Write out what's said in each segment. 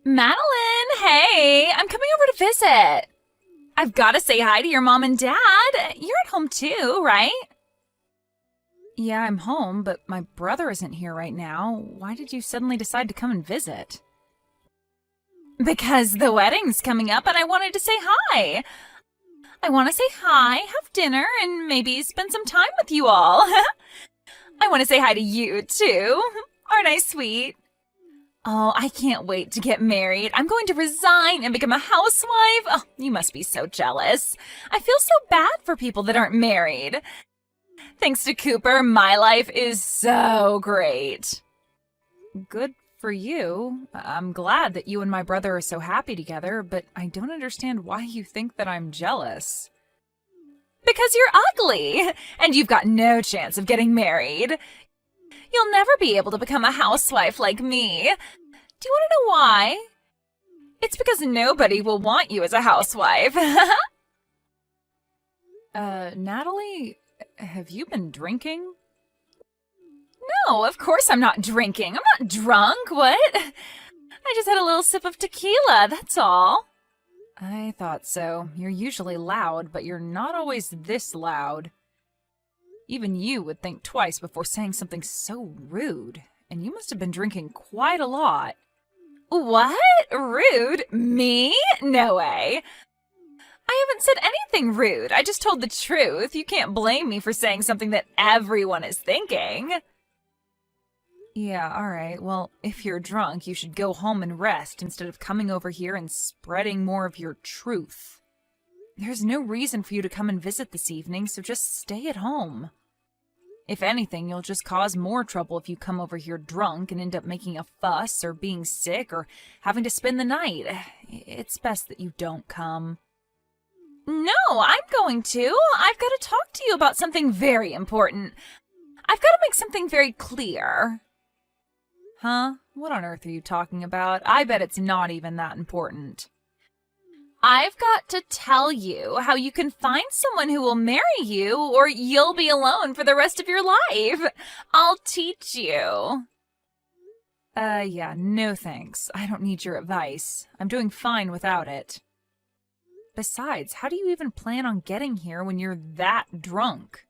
Madeline, hey, I'm coming over to visit. I've got to say hi to your mom and dad. You're at home too, right? Yeah, I'm home, but my brother isn't here right now. Why did you suddenly decide to come and visit? Because the wedding's coming up and I wanted to say hi. I want to say hi, have dinner, and maybe spend some time with you all. I want to say hi to you too. Aren't I sweet? Oh, I can't wait to get married. I'm going to resign and become a housewife. Oh, you must be so jealous. I feel so bad for people that aren't married. Thanks to Cooper, my life is so great. Good for you. I'm glad that you and my brother are so happy together, but I don't understand why you think that I'm jealous. Because you're ugly, and you've got no chance of getting married. You'll never be able to become a housewife like me. Do you want to know why? It's because nobody will want you as a housewife. Natalie, have you been drinking? No, of course I'm not drinking. I'm not drunk, what? I just had a little sip of tequila, that's all. I thought so. You're usually loud, but you're not always this loud. Even you would think twice before saying something so rude, and you must have been drinking quite a lot. What? Rude? Me? No way. I haven't said anything rude. I just told the truth. You can't blame me for saying something that everyone is thinking. Yeah, alright. Well, if you're drunk, you should go home and rest instead of coming over here and spreading more of your truth. There's no reason for you to come and visit this evening, so just stay at home. If anything, you'll just cause more trouble if you come over here drunk and end up making a fuss or being sick or having to spend the night. It's best that you don't come. No, I'm going to. I've got to talk to you about something very important. I've got to make something very clear. Huh? What on earth are you talking about? I bet it's not even that important. I've got to tell you how you can find someone who will marry you, or you'll be alone for the rest of your life. I'll teach you. Yeah, no thanks. I don't need your advice. I'm doing fine without it. Besides, how do you even plan on getting here when you're that drunk?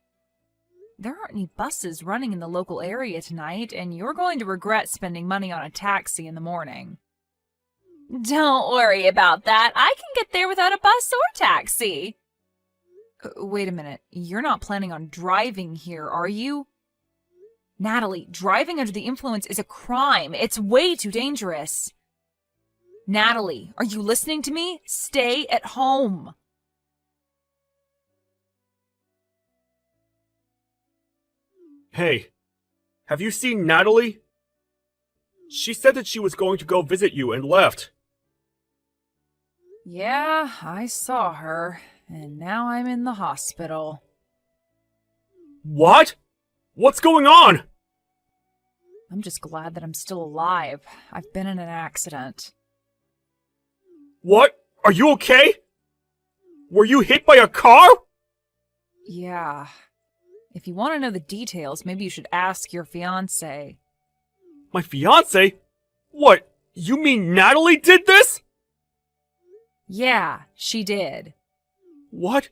There aren't any buses running in the local area tonight, and you're going to regret spending money on a taxi in the morning. Don't worry about that. I can get there without a bus or taxi. Wait a minute. You're not planning on driving here, are you? Natalie, driving under the influence is a crime. It's way too dangerous. Natalie, are you listening to me? Stay at home. Hey, have you seen Natalie? She said that she was going to go visit you and left. Yeah, I saw her, and now I'm in the hospital. What? What's going on? I'm just glad that I'm still alive. I've been in an accident. What? Are you okay? Were you hit by a car? Yeah. If you want to know the details, maybe you should ask your fiancée. My fiancé? What? You mean Natalie did this? Yeah, she did. What?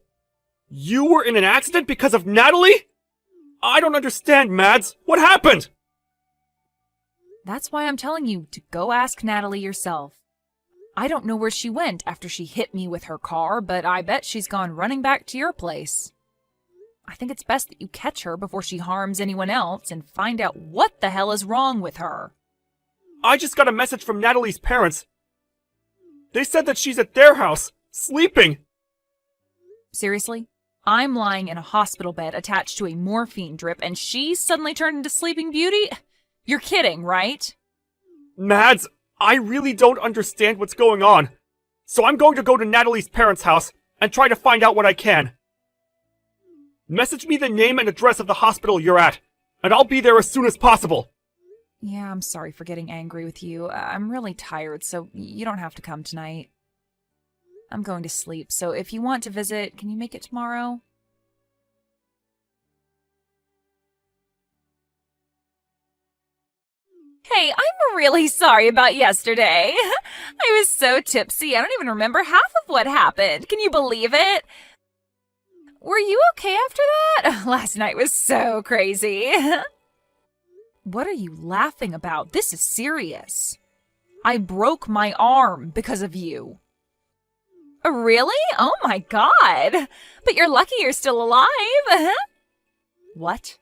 You were in an accident because of Natalie? I don't understand, Mads. What happened? That's why I'm telling you to go ask Natalie yourself. I don't know where she went after she hit me with her car, but I bet she's gone running back to your place. I think it's best that you catch her before she harms anyone else and find out what the hell is wrong with her. I just got a message from Natalie's parents. They said that she's at their house, sleeping. Seriously? I'm lying in a hospital bed attached to a morphine drip and she's suddenly turned into Sleeping Beauty? You're kidding, right? Mads, I really don't understand what's going on. So I'm going to go to Natalie's parents' house and try to find out what I can. Message me the name and address of the hospital you're at, and I'll be there as soon as possible. Yeah, I'm sorry for getting angry with you. I'm really tired, so you don't have to come tonight. I'm going to sleep, so if you want to visit, can you make it tomorrow? Hey, I'm really sorry about yesterday. I was so tipsy, I don't even remember half of what happened. Can you believe it? Were you okay after that? Last night was so crazy. What are you laughing about? This is serious. I broke my arm because of you. Really? Oh my god. But you're lucky you're still alive. What?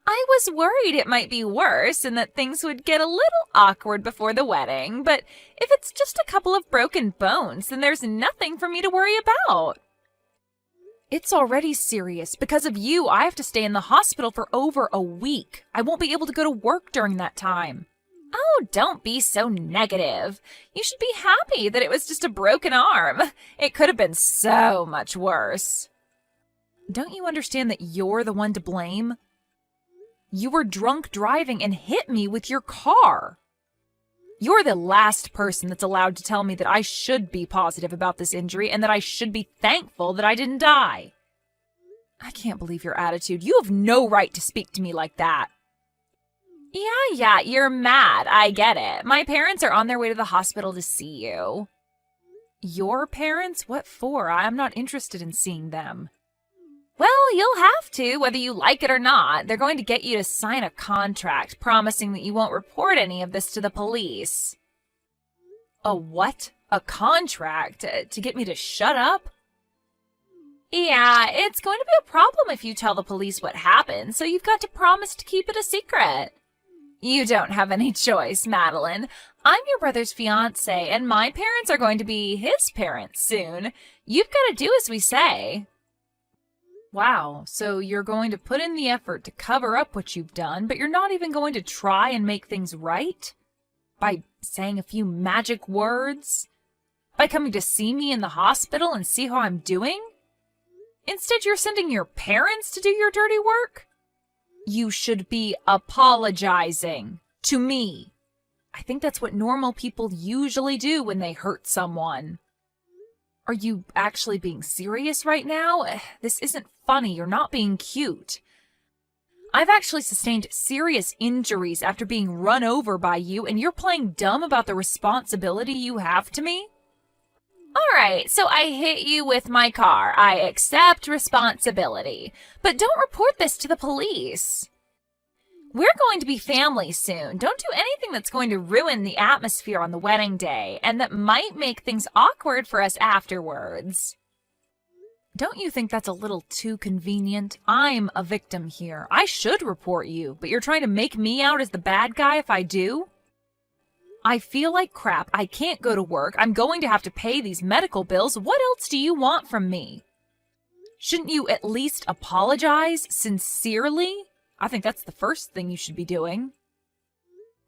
I was worried it might be worse and that things would get a little awkward before the wedding, but if it's just a couple of broken bones, then there's nothing for me to worry about. It's already serious. Because of you, I have to stay in the hospital for over a week. I won't be able to go to work during that time. Oh, don't be so negative. You should be happy that it was just a broken arm. It could have been so much worse. Don't you understand that you're the one to blame? You were drunk driving and hit me with your car. You're the last person that's allowed to tell me that I should be positive about this injury and that I should be thankful that I didn't die. I can't believe your attitude. You have no right to speak to me like that. Yeah, you're mad. I get it. My parents are on their way to the hospital to see you. Your parents? What for? I'm not interested in seeing them. Well, you'll have to, whether you like it or not. They're going to get you to sign a contract promising that you won't report any of this to the police. A what? A contract? To get me to shut up? Yeah, it's going to be a problem if you tell the police what happened, so you've got to promise to keep it a secret. You don't have any choice, Madeline. I'm your brother's fiancée, and my parents are going to be his parents soon. You've got to do as we say. Wow, so you're going to put in the effort to cover up what you've done, but you're not even going to try and make things right? By saying a few magic words? By coming to see me in the hospital and see how I'm doing? Instead, you're sending your parents to do your dirty work? You should be apologizing to me. I think that's what normal people usually do when they hurt someone. Are you actually being serious right now? This isn't funny. You're not being cute. I've actually sustained serious injuries after being run over by you, and you're playing dumb about the responsibility you have to me? All right, so I hit you with my car. I accept responsibility. But don't report this to the police. We're going to be family soon. Don't do anything that's going to ruin the atmosphere on the wedding day and that might make things awkward for us afterwards. Don't you think that's a little too convenient? I'm a victim here. I should report you, but you're trying to make me out as the bad guy if I do? I feel like crap. I can't go to work. I'm going to have to pay these medical bills. What else do you want from me? Shouldn't you at least apologize sincerely? I think that's the first thing you should be doing.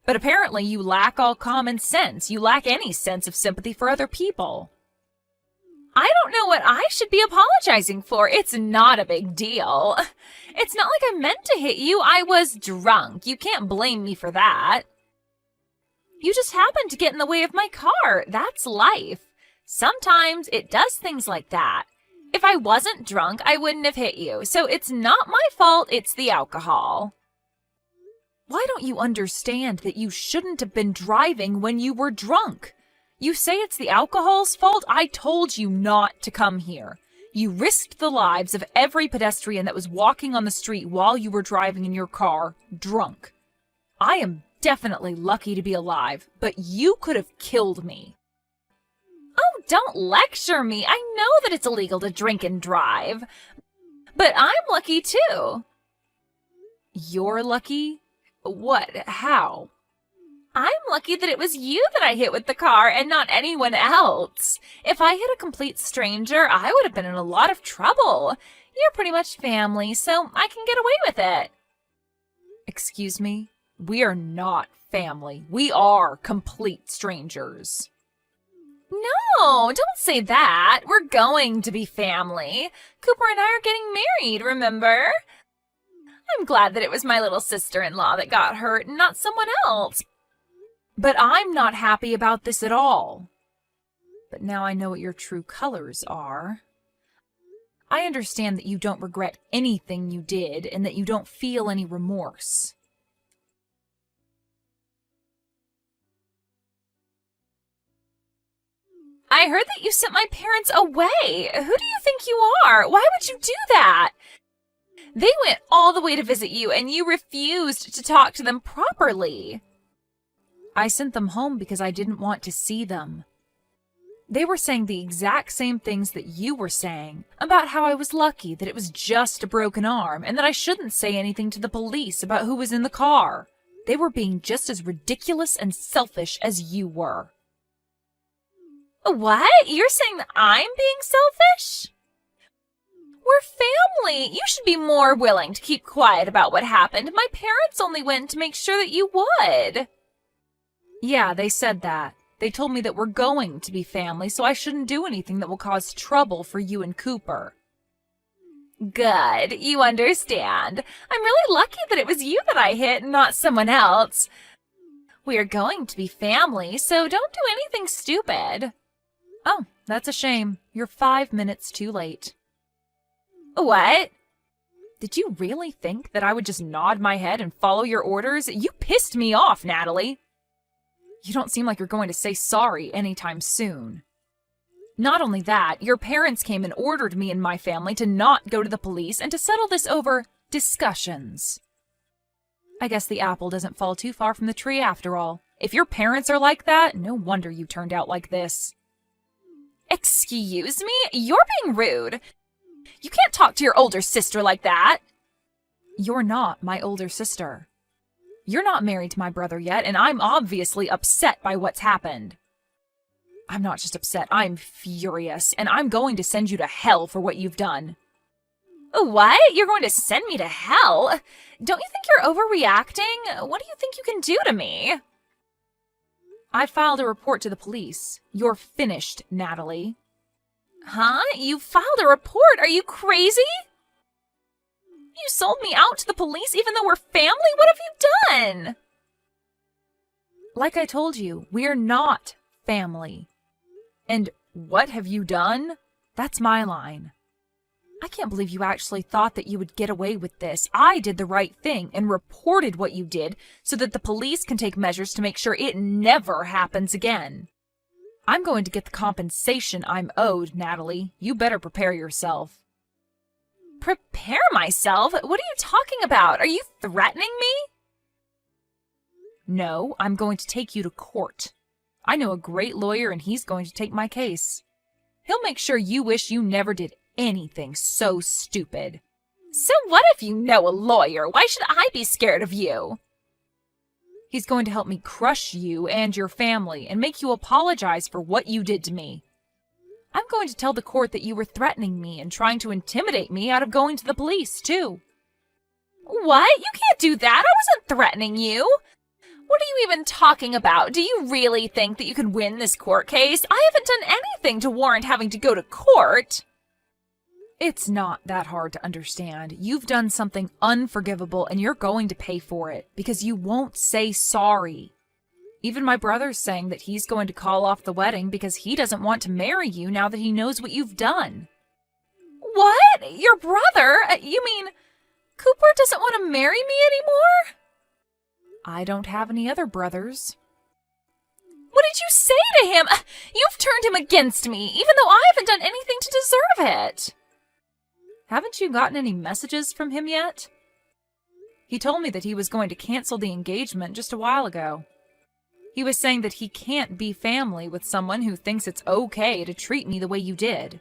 But apparently you lack all common sense. You lack any sense of sympathy for other people. I don't know what I should be apologizing for. It's not a big deal. It's not like I meant to hit you. I was drunk. You can't blame me for that. You just happened to get in the way of my car. That's life. Sometimes it does things like that. If I wasn't drunk, I wouldn't have hit you. So it's not my fault, it's the alcohol. Why don't you understand that you shouldn't have been driving when you were drunk? You say it's the alcohol's fault? I told you not to come here. You risked the lives of every pedestrian that was walking on the street while you were driving in your car, drunk. I am definitely lucky to be alive, but you could have killed me. Oh, don't lecture me. I know that it's illegal to drink and drive. But I'm lucky too. You're lucky? What? How? I'm lucky that it was you that I hit with the car and not anyone else. If I hit a complete stranger, I would have been in a lot of trouble. You're pretty much family, so I can get away with it. Excuse me? We are not family. We are complete strangers. No, don't say that. We're going to be family. Cooper and I are getting married, remember? I'm glad that it was my little sister-in-law that got hurt and not someone else. But I'm not happy about this at all. But now I know what your true colors are. I understand that you don't regret anything you did and that you don't feel any remorse. I heard that you sent my parents away. Who do you think you are? Why would you do that? They went all the way to visit you, and you refused to talk to them properly. I sent them home because I didn't want to see them. They were saying the exact same things that you were saying, about how I was lucky that it was just a broken arm, and that I shouldn't say anything to the police about who was in the car. They were being just as ridiculous and selfish as you were. What? You're saying that I'm being selfish? We're family. You should be more willing to keep quiet about what happened. My parents only went to make sure that you would. Yeah, they said that. They told me that we're going to be family, so I shouldn't do anything that will cause trouble for you and Cooper. Good. You understand. I'm really lucky that it was you that I hit and not someone else. We are going to be family, so don't do anything stupid. Oh, that's a shame. You're 5 minutes too late. What? Did you really think that I would just nod my head and follow your orders? You pissed me off, Natalie. You don't seem like you're going to say sorry anytime soon. Not only that, your parents came and ordered me and my family to not go to the police and to settle this over discussions. I guess the apple doesn't fall too far from the tree after all. If your parents are like that, no wonder you turned out like this. Excuse me? You're being rude. You can't talk to your older sister like that. You're not my older sister. You're not married to my brother yet, and I'm obviously upset by what's happened. I'm not just upset, I'm furious, and I'm going to send you to hell for what you've done. What? You're going to send me to hell? Don't you think you're overreacting? What do you think you can do to me? I filed a report to the police. You're finished, Natalie. Huh? You filed a report? Are you crazy? You sold me out to the police even though we're family? What have you done? Like I told you, we're not family. And what have you done? That's my line. I can't believe you actually thought that you would get away with this. I did the right thing and reported what you did so that the police can take measures to make sure it never happens again. I'm going to get the compensation I'm owed, Natalie. You better prepare yourself. Prepare myself? What are you talking about? Are you threatening me? No, I'm going to take you to court. I know a great lawyer and he's going to take my case. He'll make sure you wish you never did anything so stupid. So what if you know a lawyer? Why should I be scared of you? He's going to help me crush you and your family and make you apologize for what you did to me. I'm going to tell the court that you were threatening me and trying to intimidate me out of going to the police, too. What? You can't do that. I wasn't threatening you. What are you even talking about? Do you really think that you can win this court case? I haven't done anything to warrant having to go to court. It's not that hard to understand. You've done something unforgivable and you're going to pay for it because you won't say sorry. Even my brother's saying that he's going to call off the wedding because he doesn't want to marry you now that he knows what you've done. What? Your brother? You mean Cooper doesn't want to marry me anymore? I don't have any other brothers. What did you say to him? You've turned him against me, even though I haven't done anything to deserve it. Haven't you gotten any messages from him yet? He told me that he was going to cancel the engagement just a while ago. He was saying that he can't be family with someone who thinks it's okay to treat me the way you did.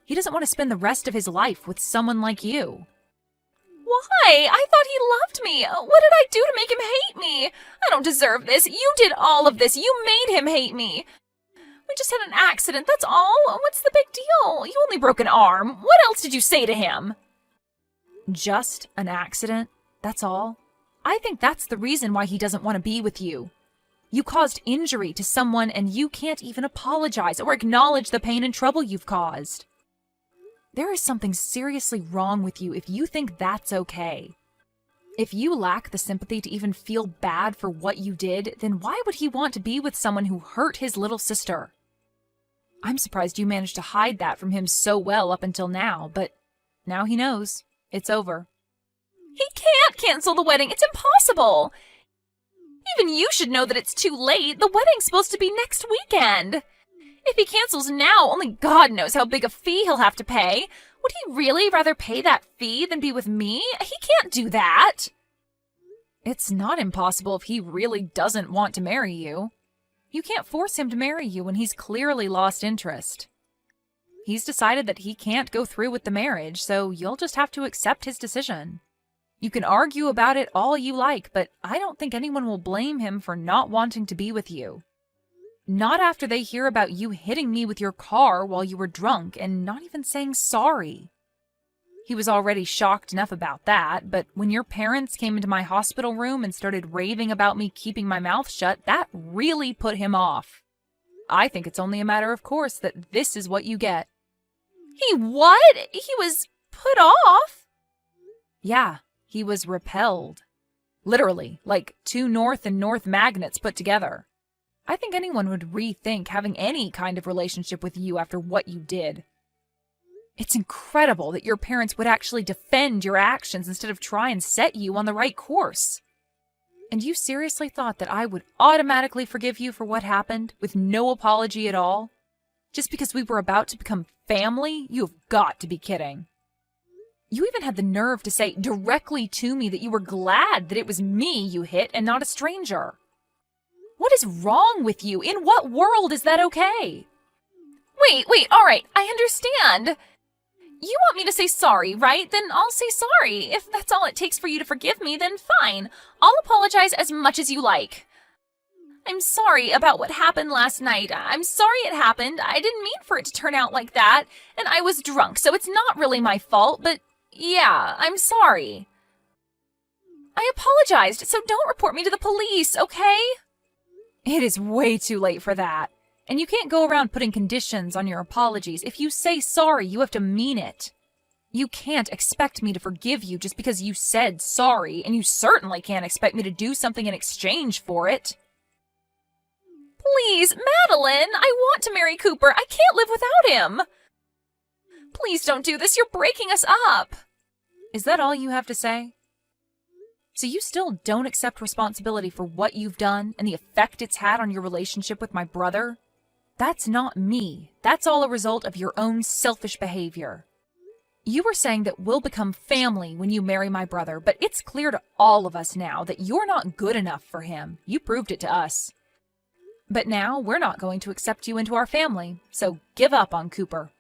He doesn't want to spend the rest of his life with someone like you. Why? I thought he loved me. What did I do to make him hate me? I don't deserve this. You did all of this. You made him hate me. We just had an accident, that's all. What's the big deal? You only broke an arm. What else did you say to him? Just an accident? That's all? I think that's the reason why he doesn't want to be with you. You caused injury to someone and you can't even apologize or acknowledge the pain and trouble you've caused. There is something seriously wrong with you if you think that's okay. If you lack the sympathy to even feel bad for what you did, then why would he want to be with someone who hurt his little sister? I'm surprised you managed to hide that from him so well up until now, but now he knows. It's over. He can't cancel the wedding. It's impossible. Even you should know that it's too late. The wedding's supposed to be next weekend. If he cancels now, only God knows how big a fee he'll have to pay. Would he really rather pay that fee than be with me? He can't do that. It's not impossible if he really doesn't want to marry you. You can't force him to marry you when he's clearly lost interest. He's decided that he can't go through with the marriage, so you'll just have to accept his decision. You can argue about it all you like, but I don't think anyone will blame him for not wanting to be with you. Not after they hear about you hitting me with your car while you were drunk and not even saying sorry. He was already shocked enough about that, but when your parents came into my hospital room and started raving about me keeping my mouth shut, that really put him off. I think it's only a matter of course that this is what you get. He what? He was put off? Yeah, he was repelled. Literally, like two north and north magnets put together. I think anyone would rethink having any kind of relationship with you after what you did. It's incredible that your parents would actually defend your actions instead of try and set you on the right course. And you seriously thought that I would automatically forgive you for what happened, with no apology at all? Just because we were about to become family? You have got to be kidding. You even had the nerve to say directly to me that you were glad that it was me you hit and not a stranger. What is wrong with you? In what world is that okay? Wait, all right, I understand. You want me to say sorry, right? Then I'll say sorry. If that's all it takes for you to forgive me, then fine. I'll apologize as much as you like. I'm sorry about what happened last night. I'm sorry it happened. I didn't mean for it to turn out like that. And I was drunk, so it's not really my fault, but yeah, I'm sorry. I apologized, so don't report me to the police, okay? It is way too late for that. And you can't go around putting conditions on your apologies. If you say sorry, you have to mean it. You can't expect me to forgive you just because you said sorry, and you certainly can't expect me to do something in exchange for it. Please, Madeline, I want to marry Cooper. I can't live without him. Please don't do this. You're breaking us up. Is that all you have to say? So you still don't accept responsibility for what you've done and the effect it's had on your relationship with my brother? That's not me. That's all a result of your own selfish behavior. You were saying that we'll become family when you marry my brother, but it's clear to all of us now that you're not good enough for him. You proved it to us. But now we're not going to accept you into our family, so give up on Cooper.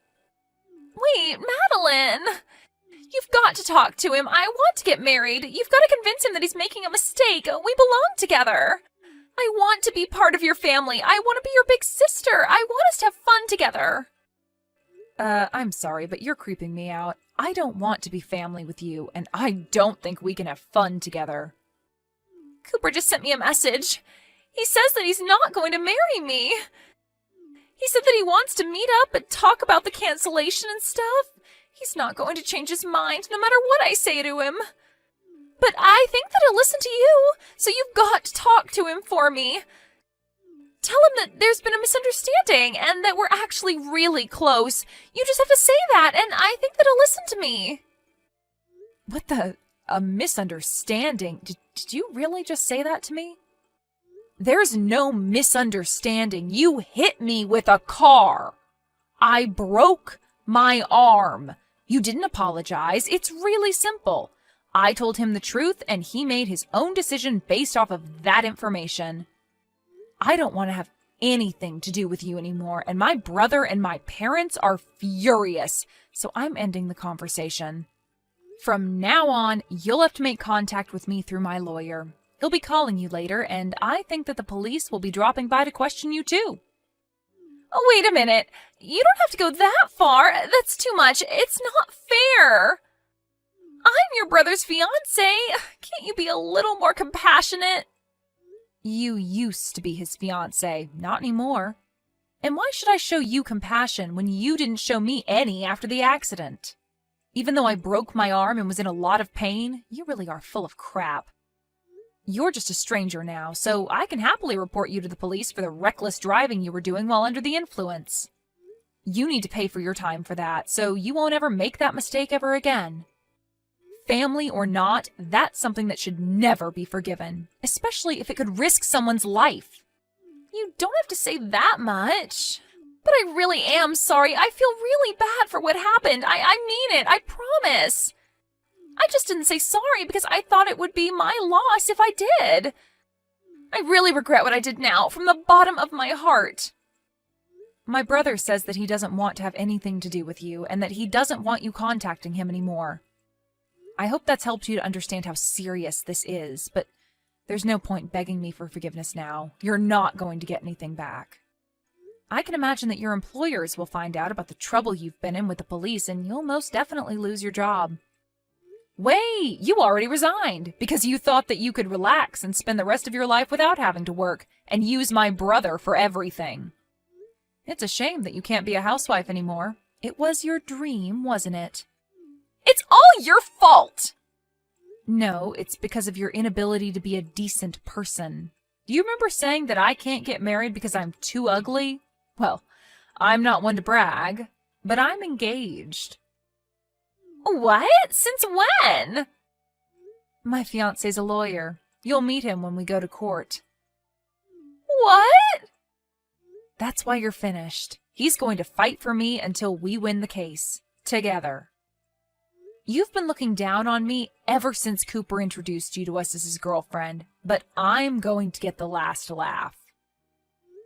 Wait, Madeline! You've got to talk to him. I want to get married. You've got to convince him that he's making a mistake. We belong together. I want to be part of your family. I want to be your big sister. I want us to have fun together. I'm sorry, but you're creeping me out. I don't want to be family with you, and I don't think we can have fun together. Cooper just sent me a message. He says that he's not going to marry me. He said that he wants to meet up and talk about the cancellation and stuff. He's not going to change his mind no matter what I say to him. But I think that he'll listen to you, so you've got to talk to him for me. Tell him that there's been a misunderstanding and that we're actually really close. You just have to say that, and I think that he'll listen to me. What a misunderstanding? Did you really just say that to me? There's no misunderstanding. You hit me with a car. I broke my arm. You didn't apologize. It's really simple. I told him the truth, and he made his own decision based off of that information. I don't want to have anything to do with you anymore, and my brother and my parents are furious, so I'm ending the conversation. From now on, you'll have to make contact with me through my lawyer. He'll be calling you later, and I think that the police will be dropping by to question you too. Oh, wait a minute. You don't have to go that far. That's too much. It's not fair. I'm your brother's fiancée. Can't you be a little more compassionate? You used to be his fiancée, not anymore. And why should I show you compassion when you didn't show me any after the accident? Even though I broke my arm and was in a lot of pain, you really are full of crap. You're just a stranger now, so I can happily report you to the police for the reckless driving you were doing while under the influence. You need to pay for your time for that, so you won't ever make that mistake ever again. Family or not, that's something that should never be forgiven, especially if it could risk someone's life. You don't have to say that much. But I really am sorry. I feel really bad for what happened. I mean it. I promise. I just didn't say sorry because I thought it would be my loss if I did. I really regret what I did now, from the bottom of my heart. My brother says that he doesn't want to have anything to do with you and that he doesn't want you contacting him anymore. I hope that's helped you to understand how serious this is, but there's no point begging me for forgiveness now. You're not going to get anything back. I can imagine that your employers will find out about the trouble you've been in with the police and you'll most definitely lose your job. Wait, you already resigned because you thought that you could relax and spend the rest of your life without having to work and use my brother for everything. It's a shame that you can't be a housewife anymore. It was your dream, wasn't it? It's all your fault! No, it's because of your inability to be a decent person. Do you remember saying that I can't get married because I'm too ugly? Well, I'm not one to brag, but I'm engaged. What? Since when? My fiancé's a lawyer. You'll meet him when we go to court. What? That's why you're finished. He's going to fight for me until we win the case. Together. You've been looking down on me ever since Cooper introduced you to us as his girlfriend, but I'm going to get the last laugh.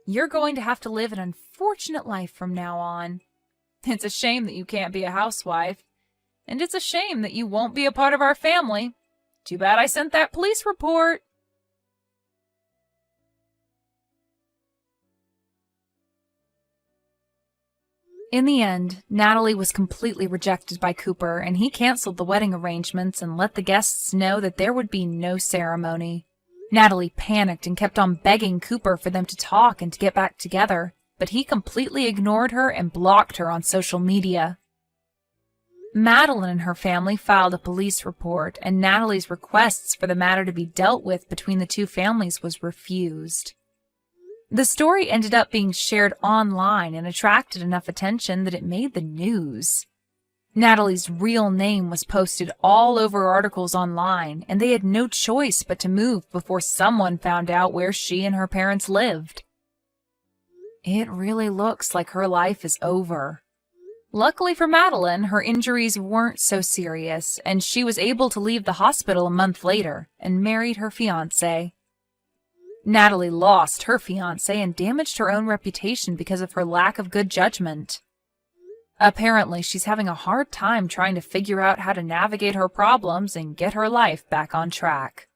You're going to have to live an unfortunate life from now on. It's a shame that you can't be a housewife, and it's a shame that you won't be a part of our family. Too bad I sent that police report. In the end, Natalie was completely rejected by Cooper, and he canceled the wedding arrangements and let the guests know that there would be no ceremony. Natalie panicked and kept on begging Cooper for them to talk and to get back together, but he completely ignored her and blocked her on social media. Madeline and her family filed a police report, and Natalie's requests for the matter to be dealt with between the two families was refused. The story ended up being shared online and attracted enough attention that it made the news. Natalie's real name was posted all over articles online, and they had no choice but to move before someone found out where she and her parents lived. It really looks like her life is over. Luckily for Madeline, her injuries weren't so serious, and she was able to leave the hospital a month later and married her fiancé. Natalie lost her fiancé and damaged her own reputation because of her lack of good judgment. Apparently, she's having a hard time trying to figure out how to navigate her problems and get her life back on track.